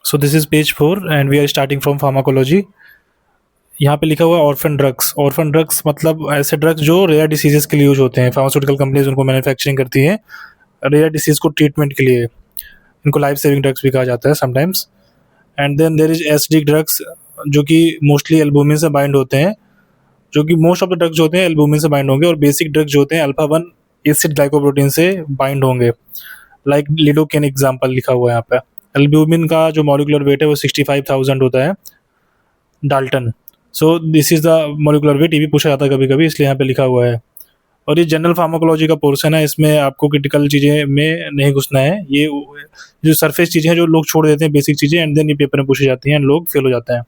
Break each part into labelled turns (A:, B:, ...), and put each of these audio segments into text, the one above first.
A: So this is page 4 and we are starting from pharmacology. यहाँ पे लिखा हुआ है ऑर्फन ड्रग्स। ऑर्फन ड्रग्स मतलब ऐसे ड्रग्स जो रेयर डिसीजेस के लिए यूज होते हैं। फार्मास्यूटिकल कंपनीज उनको मैन्युफैक्चरिंग करती हैं रेयर डिसीज को ट्रीटमेंट के लिए। इनको लाइफ सेविंग ड्रग्स भी कहा जाता है sometimes. And then there is acidic drugs जो कि मोस्टली एल्बुमिन से बाइंड होते हैं, जो कि मोस्ट ऑफ द ड्रग्स जो होते हैं एल्बुमिन से बाइंड होंगे, और बेसिक ड्रग्स जो होते हैं अल्फा 1 एसिड ग्लाइकोप्रोटीन से बाइंड होंगे। लाइक लिडोकेन एग्जाम्पल लिखा हुआ है यहाँ पे। एल्ब्यूमिन का जो मॉलिक्यूलर वेट है वो 65,000 होता है Dalton. So this is the molecular weight, ये भी पूछा जाता है कभी कभी, इसलिए यहाँ पे लिखा हुआ है। और ये जनरल फार्माकोलॉजी का पोर्शन है, इसमें आपको क्रिटिकल चीज़ें में नहीं घुसना है। ये जो सरफेस चीज़ें हैं जो लोग छोड़ देते हैं, बेसिक चीज़ें, एंड देन ये पेपर में पूछी जाती हैं एंड लोग फेल हो जाते हैं।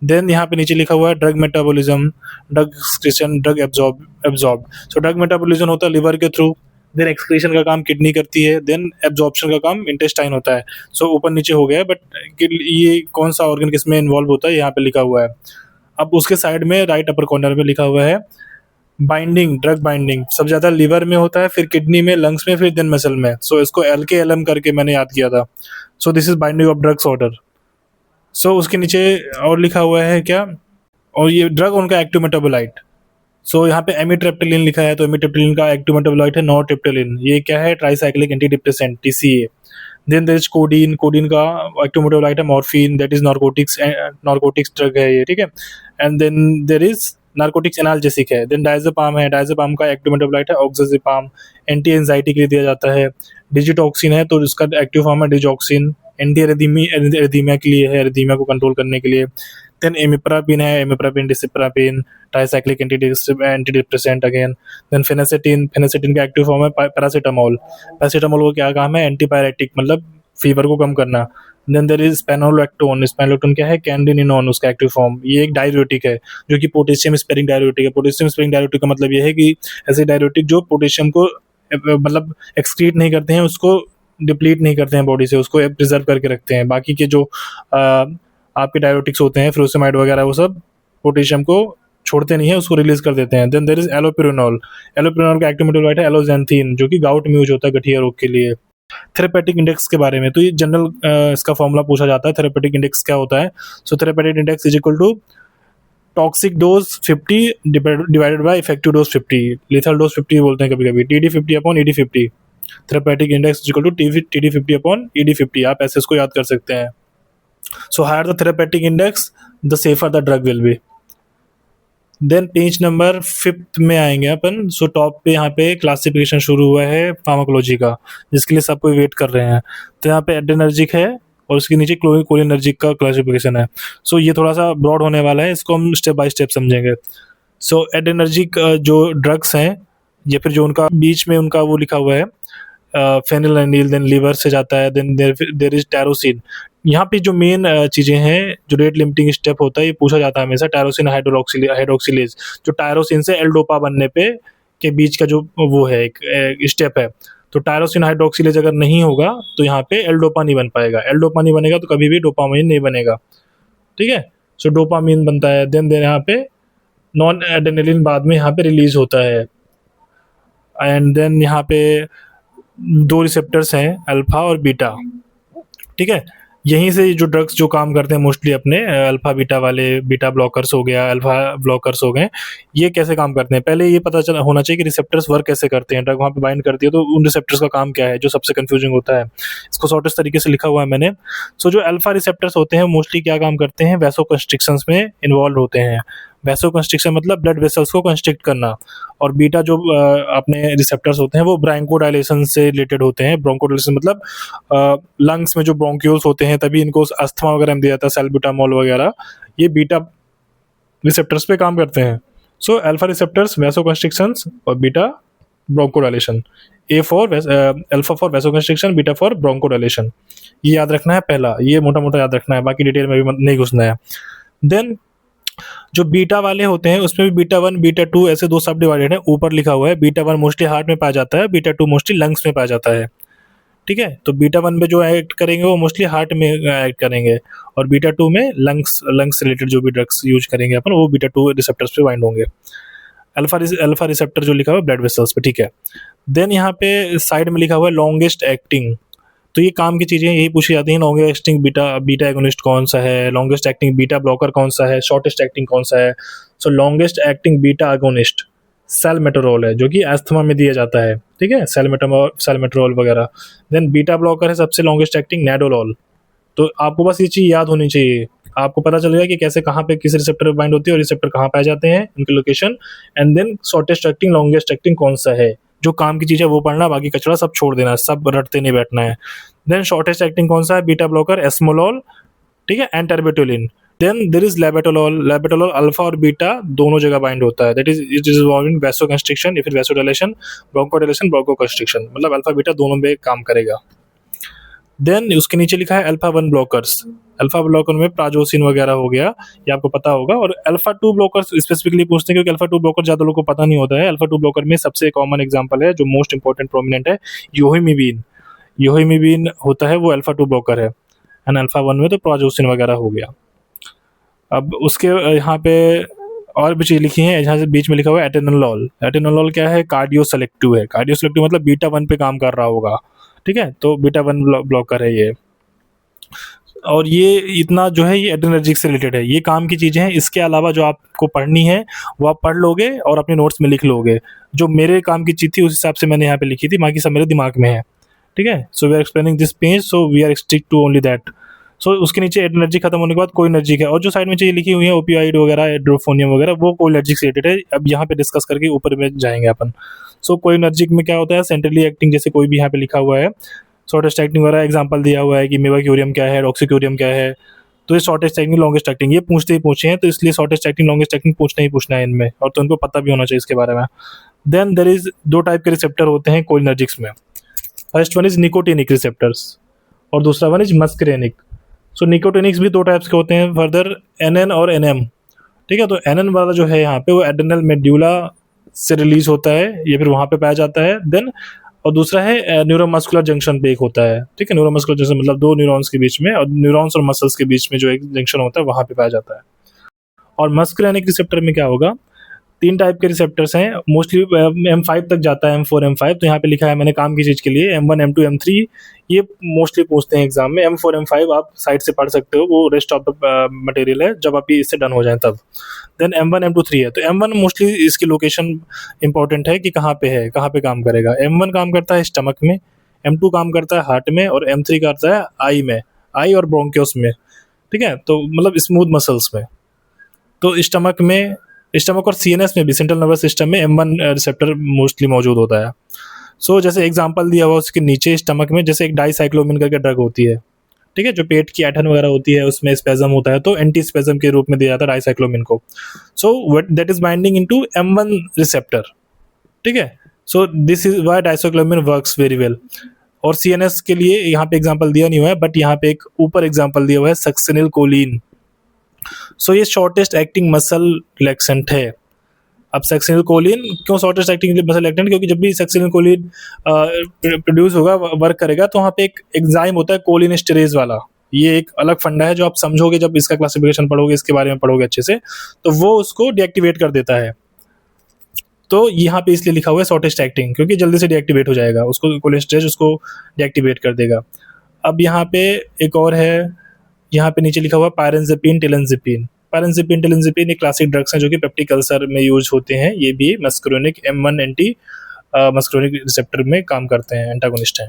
A: देन यहाँ पे नीचे लिखा हुआ है drug metabolism, drug excretion, drug absorb. So drug metabolism होता है लिवर के थ्रू, देन एक्सक्रीशन का काम किडनी करती है, देन एब्जॉर्प्शन का काम इंटेस्टाइन होता है। सो ऊपर नीचे हो गया है, बट ये कौन सा ऑर्गन किसमें इन्वॉल्व होता है यहाँ पे लिखा हुआ है। अब उसके साइड में राइट अपर कॉर्नर में लिखा हुआ है बाइंडिंग, ड्रग बाइंडिंग सबसे ज़्यादा लिवर में होता है, फिर किडनी में, लंग्स में, फिर देन मसल में। सो इसको LKLM करके मैंने याद किया था। So this is binding of drugs order. So उसके नीचे और लिखा हुआ है क्या, और ये ड्रग उनका एक्टिव मेटाबोलाइट। सो यहाँ पे एमिट्रिप्टिलिन लिखा है, तो एमिट्रिप्टिलिन का एक्टिव मेटाबोलाइट है नॉरट्रिप्टिलिन। ये क्या है, tricyclic anti depressant, TCA। Then there is codeine, codeine का एक्टिव मेटाबोलाइट है morphine, that is narcotics drug है ये, ठीक है। And then there is narcotics analgesic है। देन डायजेपाम है, डायजेपाम का एक्टिव मेटाबोलाइट है ऑक्सीजेपाम, एंटी एंजाइटी के लिए दिया जाता है। डिजिटॉक्सिन है, तो इसका एक्टिव फॉर्म है डिजॉक्सिन, एंटी एरिथीमिया के लिए है, एरिथीमिया को कंट्रोल करने के लिए। देन एमिप्रापिन है, imipramine, desipramine, tricyclic anti depressant again. Then phenacetin, phenacetin का एक्टिव फॉर्म है पैरासीटामोल। पैरासीटामोल को क्या काम है, एंटीपायरेटिक मतलब फीवर को कम करना। देन देयर इज स्पेनोलेक्टोन, स्पेनोलेक्टोन क्या है, कैंडिनिनोन उसका एक्टिव फॉर्म। ये एक डाययूरेटिक है जो कि पोटेशियम स्पेयरिंग डाययूरेटिक है। पोटेशियम स्पेयरिंग डाययूरेटिक का मतलब ये है कि ऐसे डाययूरेटिक जो पोटेशियम को मतलब एक्सक्रीट नहीं करते हैं, उसको डिप्लीट नहीं करते हैं बॉडी से, उसको प्रिजर्व करके रखते हैं। बाकी के जो आपके डाययूरेटिक्स होते हैं, फ्रोसेमाइड वगैरह, वो सब पोटेशियम को छोड़ते नहीं है, उसको रिलीज कर देते हैं। देन देयर इज एलोपिरिनॉल, एलोपिरिनॉल का एक्टिव मेटाबोलाइट है एलोजेंथीन, जो कि गाउट में यूज होता है गठिया रोग के लिए। थेरेपेटिक इंडेक्स के बारे में, तो ये जनरल इसका फॉर्मूला पूछा जाता है। थेरेपेटिक इंडेक्स क्या होता है, so therapeutic index is equal to toxic dose 50 divided by effective dose 50, lethal dose 50 बोलते हैं कभी कभी, TD50 upon ED50। Therapeutic index is equal to TD50 upon ED50, आप ऐसे इसको याद कर सकते हैं। So higher the therapeutic index the safer the drug will be. Then page number 5 में आएंगे अपन। सो टॉप पे यहाँ पे क्लासिफिकेशन शुरू हुआ है फार्माकोलॉजी का, जिसके लिए सब कोई वेट कर रहे हैं। तो यहाँ पे एड्रेनर्जिक है और उसके नीचे कोलिनर्जिक का क्लासिफिकेशन है। सो ये थोड़ा सा ब्रॉड होने वाला है, इसको हम स्टेप बाय स्टेप समझेंगे। सो एड्रेनर्जिक जो ड्रग्स हैं, या फिर जो उनका बीच में उनका वो लिखा हुआ है फेनिलएनिल, देन लीवर से जाता है। Then there is tyrosine. यहाँ पे जो मेन चीज़ें हैं, जो रेट लिमिटिंग स्टेप होता है, ये पूछा जाता है हमेशा, टायरोसिन हाइड्रोक्सिलेज, जो टायरोसिन से एल डोपा बनने पे के बीच का जो वो है एक स्टेप है। तो टायरोसिन हाइड्रोक्सिलेज अगर नहीं होगा तो यहाँ पे एल डोपा नहीं बन पाएगा। एल डोपा नहीं बनेगा तो कभी भी डोपामाइन नहीं बनेगा, ठीक है। सो डोपामाइन बनता है, देन यहाँ पे नॉन एड्रेनलिन बाद में यहाँ पे रिलीज होता है। एंड देन यहाँ पे 2 रिसेप्टर्स हैं, अल्फा और बीटा, ठीक है। यहीं से जो ड्रग्स जो काम करते हैं मोस्टली अपने अल्फा बीटा वाले, बीटा ब्लॉकर्स हो गया, अल्फा ब्लॉकर्स हो गए, ये कैसे काम करते हैं। पहले ये पता चला होना चाहिए कि रिसेप्टर्स वर्क कैसे करते हैं। ड्रग वहाँ पे बाइंड करती है तो उन रिसेप्टर्स का काम क्या है, जो सबसे कंफ्यूजिंग होता है। इसको शॉर्टेस्ट तरीके से लिखा हुआ है मैंने। सो जो अल्फा रिसेप्टर्स होते हैं मोस्टली क्या काम करते हैं, वैसोकंस्ट्रिक्शंस में इन्वॉल्व होते हैं। वैसोकंस्ट्रिक्शन मतलब ब्लड वेसल्स को कंस्ट्रिक्ट करना। और बीटा जो अपने रिसेप्टर्स होते हैं वो ब्रोंकोडायलेशन से रिलेटेड होते हैं। ब्रोंकोडायलेशन मतलब लंग्स में जो ब्रोंक्यूल्स होते हैं, तभी इनको अस्थमा वगैरह में दिया जाता है, सैल्ब्यूटामोल वगैरह, ये बीटा रिसेप्टर्स पे काम करते हैं। सो अल्फा रिसेप्टर्स वैसोकंस्ट्रिक्शंस और beta bronchodilation. Alpha for vasoconstriction, beta for bronchodilation. ये याद रखना है पहला, ये मोटा मोटा याद रखना है, बाकी डिटेल में भी नहीं घुसना है। देन जो बीटा वाले होते हैं उसमें भी बीटा 1 बीटा 2 ऐसे 2 सब डिवाइडेड है। ऊपर लिखा हुआ है बीटा 1 मोस्टली हार्ट में पाया जाता है, बीटा 2 मोस्टली लंग्स में पाया जाता है, ठीक है। तो बीटा 1 में जो एक्ट करेंगे वो मोस्टली हार्ट में एक्ट करेंगे, और बीटा 2 में लंग्स रिलेटेड जो भी ड्रग्स यूज करेंगे अपन, वो बीटा 2 रिसेप्टर्स पे बाइंड होंगे। अल्फा रिसेप्टर जो लिखा हुआ है ब्लड वेसल्स पे, ठीक है। देन यहाँ पे साइड में लिखा हुआ है लॉन्गेस्ट एक्टिंग, तो ये काम की चीज़ें यही पूछी जाती हैं, longest acting beta beta agonist कौन सा है, लॉन्गेस्ट एक्टिंग बीटा ब्लॉकर कौन सा है, शॉर्टेस्ट एक्टिंग कौन सा है। सो लॉन्गेस्ट एक्टिंग बीटा एगोनिस्ट सैलमेटोरोल है, जो कि अस्थमा में दिया जाता है, ठीक है, सैलमेटोरोल वगैरह। देन बीटा ब्लॉकर है सबसे लॉन्गेस्ट एक्टिंग नैडोलॉल। तो आपको बस ये चीज़ याद होनी चाहिए, आपको पता चलेगा कि कैसे कहाँ पे किस रिसेप्टर पे बाइंड होती है और रिसेप्टर कहाँ पाए जाते हैं, उनकी location. And then shortest acting longest acting कौन सा है, जो काम की चीज़ है वो पढ़ना, बाकी कचरा सब छोड़ देना, सब रटते नहीं बैठना है। देन शॉर्टेस्ट एक्टिंग कौन सा है, बीटा ब्लॉकर एस्मोलॉल, ठीक है, and terbutaline. Then there is labetalol. Labetalol alpha और बीटा दोनों जगह बाइंड होता है, that is it is involving vaso constriction या फिर vaso dilation, bronchodilation, broncho constriction, मतलब अल्फा बीटा दोनों में काम करेगा। देन उसके नीचे लिखा है अल्फा 1 ब्लॉकर्स। अल्फा ब्लॉकर में प्राजोसिन वगैरह हो गया, ये आपको पता होगा। और अल्फा 2 ब्लॉकर्स स्पेसिफिकली पूछते हैं क्योंकि अल्फा 2 ब्लॉकर ज़्यादा लोगों को पता नहीं होता है। अल्फा 2 ब्लॉकर में सबसे कॉमन एग्जांपल है, जो मोस्ट इंपॉर्टेंट प्रोमिनेंट है, योहिमिबीन। योहिमिबीन होता है वो अल्फा 2 ब्लॉकर है, एंड अल्फा 1 में तो प्राजोसिन वगैरह हो गया। अब उसके यहाँ पे और भी चीज़ लिखी है, यहाँ से बीच में लिखा हुआ है एटेनोलॉल। एटेनोलॉल क्या है, कार्डियो सेलेक्टिव है। कार्डियो सेलेक्टिव मतलब बीटा 1 पे काम कर रहा होगा, ठीक है, तो बीटा 1 ब्लॉकर है ये। और ये इतना जो है ये एड्रेनर्जिक से रिलेटेड है, ये काम की चीज़ें हैं। इसके अलावा जो आपको पढ़नी है वो आप पढ़ लोगे और अपने नोट्स में लिख लोगे। जो मेरे काम की चीज़ थी उस हिसाब से मैंने यहाँ पे लिखी थी, बाकी सब मेरे दिमाग में है, ठीक है। So we are explaining this page, so we are stick to only that. So उसके नीचे एनर्जी खत्म होने के बाद कोई एनर्जिक है, और जो साइड में चीज़ें लिखी हुई है ओपियोइड वगैरह, एड्रोफोनियम वगैरह, वो कोई एनर्जिक से रिलेटेड है। अब यहाँ पे डिस्कस करके ऊपर में जाएंगे अपन। सो कोई एनर्जिक में क्या होता है, सेंट्रली एक्टिंग, जैसे कोई भी यहाँ पे लिखा हुआ है शॉर्टेस्ट एक्टिंग वगैरह एग्जांपल दिया हुआ है कि मेवाक्यूरियम क्या है, रॉक्सीक्यूरियम क्या है। तो ये शॉर्टेस्ट एक्टिंग लॉन्गेस्ट एक्टिंग ये पूछते ही पूछे हैं, तो इसलिए शॉर्टेस्ट एक्टिंग लॉन्गेस्ट एक्टिंग पूछना ही पूछना है इनमें, और तो उनको पता भी होना चाहिए इसके बारे में। देन देर इज 2 टाइप के रिसेप्टर होते हैं कोलिनर्जिक्स में। First one is nicotinic receptors और दूसरा वन इज मस्करेनिक। सो निकोटिनिक्स भी 2 टाइप्स के होते हैं फर्दर, एनएन और एनएम, ठीक है। तो एनएन वाला जो है यहाँ पे वो एड्रेनल मेड्यूला से रिलीज होता है, ये फिर वहाँ पे पाया जाता है। देन और दूसरा है न्यूरोमस्कुलर जंक्शन पे एक होता है, ठीक है। न्यूरोमस्कुलर जंक्शन मतलब 2 न्यूरॉन्स के बीच में, और न्यूरॉन्स और मसल्स के बीच में जो एक जंक्शन होता है वहाँ पे पाया जाता है। और मस्कुलिनिक रिसेप्टर में क्या होगा, 3 टाइप के रिसेप्टर्स हैं, मोस्टली M5 तक जाता है, M4 M5। तो यहाँ पे लिखा है मैंने काम की चीज़ के लिए M1 M2 M3 ये मोस्टली पूछते हैं एग्जाम में। M4 M5 आप साइड से पढ़ सकते हो, वो रेस्ट ऑफ द मटेरियल है, जब आप ये इससे डन हो जाए तब। देन M1 M2 3 है, तो M1 मोस्टली इसकी लोकेशन इंपॉर्टेंट है कि कहाँ पे है, कहाँ पे काम करेगा। M1 काम करता है स्टमक में, M2 काम करता है हार्ट में, और M3 करता है आई में, आई और ब्रोंकियोस में, ठीक है, तो मतलब स्मूथ मसल्स में। तो स्टमक और सीएनएस में भी, सेंट्रल नर्वस सिस्टम में M1 रिसेप्टर मोस्टली मौजूद होता है। सो जैसे एग्जांपल दिया हुआ उसके नीचे स्टमक में, जैसे एक डाइसाइक्लोमिन करके ड्रग होती है, ठीक है, जो पेट की ऐठन वगैरह होती है उसमें स्पेजम होता है, तो एंटी स्पेजम के रूप में दिया जाता है डाइसाइक्लोमिन को। So that is binding into M1 receptor, ठीक है। सो this is why dicyclomine works very well. और सीएनएस के लिए यहाँ पे एग्जांपल दिया नहीं हुआ है, बट यहाँ पे एक ऊपर एग्जांपल दिया हुआ है सक्सिनिल कोलिन। सो ये शॉर्टेस्ट एक्टिंग मसल रिलैक्सेंट है। अब सक्सिनिल कोलिन क्यों शॉर्टेस्ट एक्टिंग मसल रिलैक्सेंट, क्योंकि जब भी सक्सिनिल कोलिन प्रोड्यूस होगा, वर्क करेगा, तो वहाँ पे एक एंजाइम होता है कोलिनेस्टेरेज वाला। ये एक अलग फंडा है जो आप समझोगे जब इसका क्लासिफिकेशन पढ़ोगे, इसके बारे में पढ़ोगे अच्छे से, तो वो उसको डीएक्टिवेट कर देता है। तो यहाँ पे इसलिए लिखा हुआ है शॉर्टेस्ट एक्टिंग, क्योंकि जल्दी से डीएक्टिवेट हो जाएगा, उसको कोलिनेस्टेरेज उसको डीएक्टिवेट कर देगा। अब यहाँ पे एक और है, यहाँ पे नीचे लिखा हुआ पायरेनज़ेपिन टेलेनज़ेपिन। पायरेनज़ेपिन टेलेनज़ेपिन एक क्लासिक ड्रग्स हैं जो कि पेप्टिक अल्सर में यूज होते हैं। ये भी मस्कुलिनिक M1 एंटी मस्कुलिनिक रिसेप्टर में काम करते हैं, एंटागोनिस्ट हैं।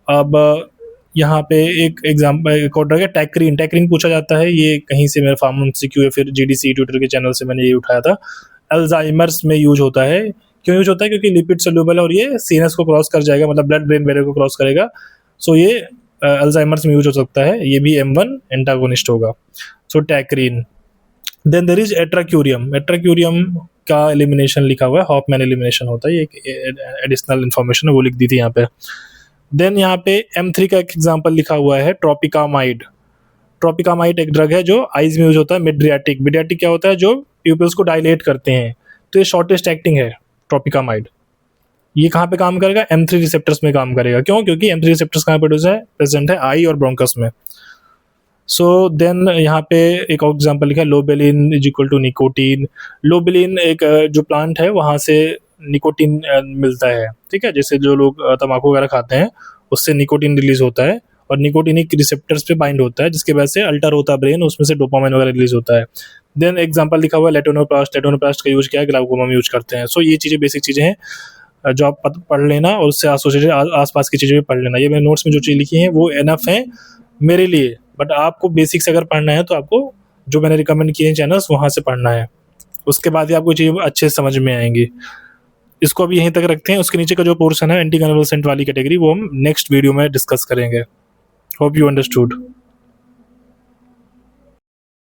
A: अब यहाँ पे एक एग्जाम्पल एक और ड्रग है टैक्रीन। टैक्रीन पूछा जाता है, ये कहीं से मेरे फार्म MCQ या फिर GDC ट्विटर के चैनल से मैंने ये उठाया था। अल्जाइमर्स में यूज होता है। क्यों यूज होता है, क्योंकि लिपिड सोल्यूबल है और ये सीएनएस को क्रॉस कर जाएगा, मतलब ब्लड ब्रेन बैरियर को क्रॉस करेगा। सो ये अल्जाइमर्स में यूज हो सकता है, ये भी M1 एंटागोनिस्ट होगा। So tacrine. Then there is atracurium. Atracurium का एलिमिनेशन लिखा हुआ है, हॉफमैन एलिमिनेशन होता है, ये एक एडिशनल इन्फॉर्मेशन है, वो लिख दी थी यहाँ पे। देन यहाँ पे M3 का एक एग्जांपल लिखा हुआ है ट्रोपिकामाइड। ट्रोपिकामाइड एक ड्रग है जो आइज में यूज होता है, मिड्रियाटिक। मिड्रियाटिक क्या होता है, जो प्यूपिल्स को डायलेट करते हैं। तो ये शॉर्टेस्ट एक्टिंग है ट्रोपिकामाइड। ये कहाँ पे काम करेगा, M3 रिसेप्टर्स में काम करेगा। क्यों, क्योंकि M3 रिसेप्टर्स कहाँ पे प्रेजेंट है, आई और ब्रोंकस में। सो देन यहाँ पे एक और एग्जांपल लिखा है लोबेलिन इज इक्वल टू निकोटीन। लोबेलिन एक जो प्लांट है वहाँ से निकोटीन मिलता है, ठीक है। जैसे जो लोग तंबाकू वगैरह खाते हैं उससे निकोटीन रिलीज होता है और निकोटिनिक रिसेप्टर्स पे बाइंड होता है, जिसकी वजह से अल्टर होता है ब्रेन, उसमें से डोपामाइन वगैरह रिलीज होता है। देन एग्जांपल लिखा हुआ है लेटोनोप्लास्ट, लेटोनोप्लास्ट का यूज क्या है, ग्लाइकोमा में यूज करते हैं। सो ये चीज़ें बेसिक चीज़ें हैं जो आप पढ़ लेना और उससे एसोसिएटेड आसपास की चीज़ें भी पढ़ लेना। ये मैंने नोट्स में जो चीज़ लिखी है वो एनफ है मेरे लिए, बट आपको बेसिक्स अगर पढ़ना है तो आपको जो मैंने रिकमेंड किए हैं चैनल्स वहाँ से पढ़ना है, उसके बाद ही आपको चीज़ें अच्छे से समझ में आएंगी। इसको अभी यहीं तक रखते हैं, उसके नीचे का जो पोर्शन है एंटी कन्वल्सेंट वाली कैटेगरी वो हम नेक्स्ट वीडियो में डिस्कस करेंगे। Hope you understood.